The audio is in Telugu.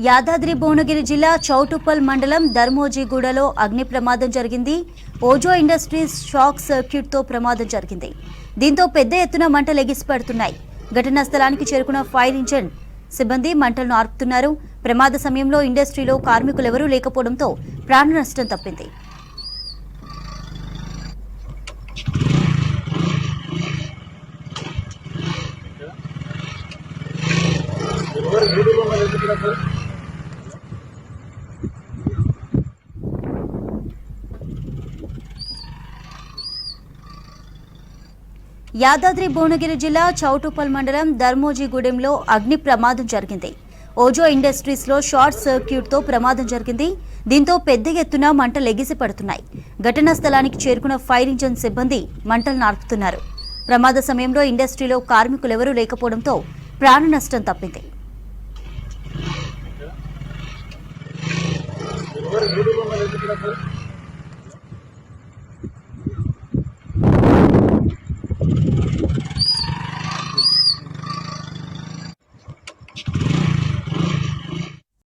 యాదాద్రి భువనగిరి జిల్లా చౌటుప్పల్ మండలం ధర్మోజీగూడలో అగ్ని ప్రమాదం జరిగింది. ఓజో ఇండస్ట్రీస్ షాక్ సర్క్యూట్ తో ప్రమాదం జరిగింది. దీంతో పెద్ద ఎత్తున మంటలు ఎగిసిపడుతున్నాయి. ఘటనా స్థలానికి చేరుకున్న ఫైర్ ఇంజిన్ సిబ్బంది మంటలను ఆర్పుతున్నారు. ప్రమాద సమయంలో ఇండస్ట్రీలో కార్మికులెవరూ లేకపోవడంతో ప్రాణ నష్టం తప్పింది. యాదాద్రి భువనగిరి జిల్లా చౌటుప్పల్ మండలం ధర్మోజీగూడెంలో అగ్ని ప్రమాదం జరిగింది. ఓజో ఇండస్ట్రీస్ లో షార్ట్ సర్క్యూట్ తో ప్రమాదం జరిగింది. దీంతో పెద్ద ఎత్తున మంటలు ఎగిసిపడుతున్నాయి. ఘటనా స్థలానికి చేరుకున్న ఫైర్ ఇంజిన్ సిబ్బంది మంటలను ఆర్పుతున్నారు. ప్రమాద సమయంలో ఇండస్ట్రీలో కార్మికులెవరూ లేకపోవడంతో ప్రాణ నష్టం తప్పింది. What